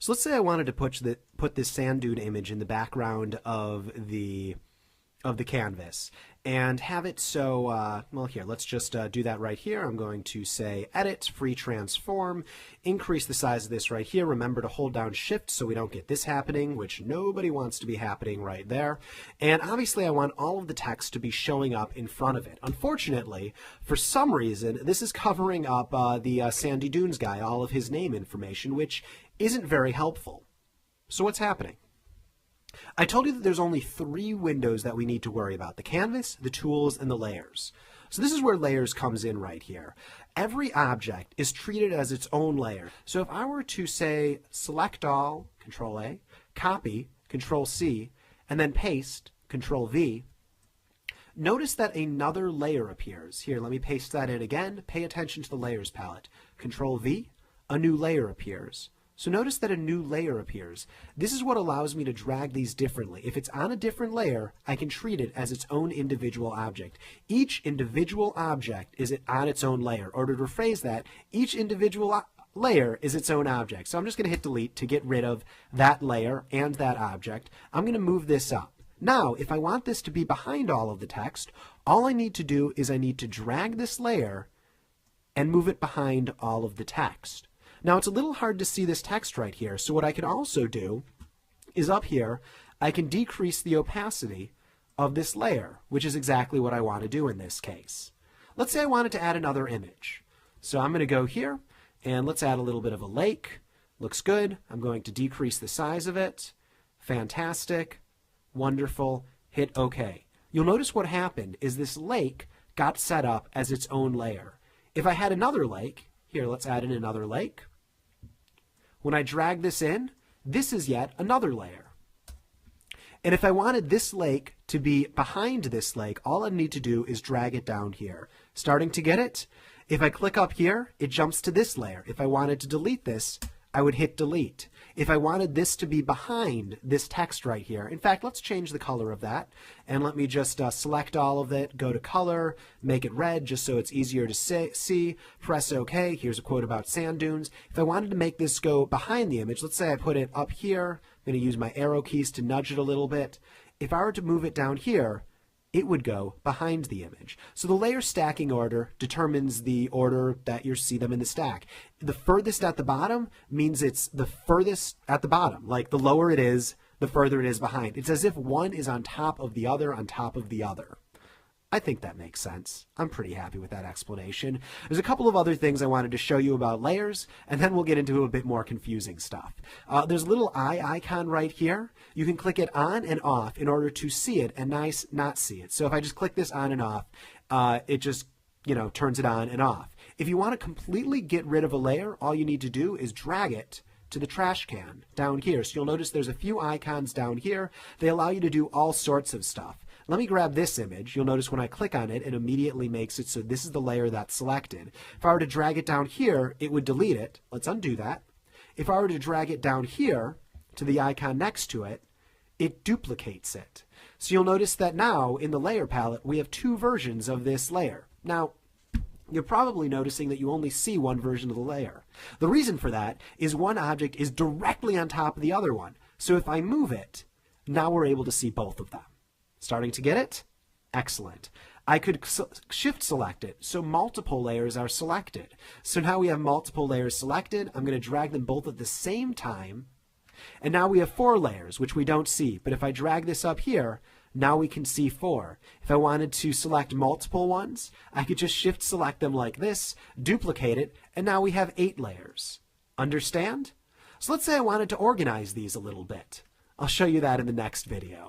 So let's say I wanted to put this sand dune image in the background of the canvas and have it so, well, here, let's just do that right here. I'm going to say Edit, Free Transform, increase the size of this right here. Remember to hold down Shift so we don't get this happening, which nobody wants to be happening right there. And obviously I want all of the text to be showing up in front of it. Unfortunately, for some reason, this is covering up the Sandy Dunes guy, all of his name information, which isn't very helpful. So what's happening? I told you that there's only 3 windows that we need to worry about: the canvas, the tools, and the layers. So this is where layers comes in right here. Every object is treated as its own layer. So if I were to say select all, Control A, copy, Control C, and then paste, Control V, notice that another layer appears. Here, let me paste that in again. Pay attention to the layers palette. Control V, a new layer appears. So notice that a new layer appears. This is what allows me to drag these differently. If it's on a different layer, I can treat it as its own individual object. Each individual object is on its own layer. Or to rephrase that, each individual layer is its own object. So I'm just going to hit delete to get rid of that layer and that object. I'm going to move this up. Now, if I want this to be behind all of the text, all I need to do is I need to drag this layer and move it behind all of the text. Now, it's a little hard to see this text right here, so what I can also do is up here, I can decrease the opacity of this layer, which is exactly what I want to do in this case. Let's say I wanted to add another image. So I'm going to go here, and let's add a little bit of a lake. Looks good. I'm going to decrease the size of it. Fantastic. Wonderful. Hit OK. You'll notice what happened is this lake got set up as its own layer. If I had another lake, here, let's add in another lake. When I drag this in, this is yet another layer. And if I wanted this lake to be behind this lake, all I need to do is drag it down here. Starting to get it? If I click up here, it jumps to this layer. If I wanted to delete this, I would hit delete. If I wanted this to be behind this text right here, in fact, let's change the color of that. And let me just select all of it, go to color, make it red just so it's easier to see, press OK. Here's a quote about sand dunes. If I wanted to make this go behind the image, let's say I put it up here. I'm going to use my arrow keys to nudge it a little bit. If I were to move it down here, it would go behind the image. So the layer stacking order determines the order that you see them in the stack. The furthest at the bottom means it's the furthest at the bottom. Like the lower it is, the further it is behind. It's as if one is on top of the other on top of the other. I think that makes sense. I'm pretty happy with that explanation. There's a couple of other things I wanted to show you about layers, and then we'll get into a bit more confusing stuff. There's a little eye icon right here. You can click it on and off in order to see it and not see it. So if I just click this on and off, it just, turns it on and off. If you want to completely get rid of a layer, all you need to do is drag it to the trash can down here. So you'll notice there's a few icons down here. They allow you to do all sorts of stuff. Let me grab this image. You'll notice when I click on it, it immediately makes it so this is the layer that's selected. If I were to drag it down here, it would delete it. Let's undo that. If I were to drag it down here to the icon next to it, it duplicates it. So you'll notice that now in the layer palette, we have 2 versions of this layer. Now, you're probably noticing that you only see one version of the layer. The reason for that is one object is directly on top of the other one. So if I move it, now we're able to see both of them. Starting to get it? Excellent. I could shift select it, so multiple layers are selected. So now we have multiple layers selected. I'm going to drag them both at the same time. And now we have 4 layers, which we don't see. But if I drag this up here, now we can see 4. If I wanted to select multiple ones, I could just shift select them like this, duplicate it, and now we have 8 layers. Understand? So let's say I wanted to organize these a little bit. I'll show you that in the next video.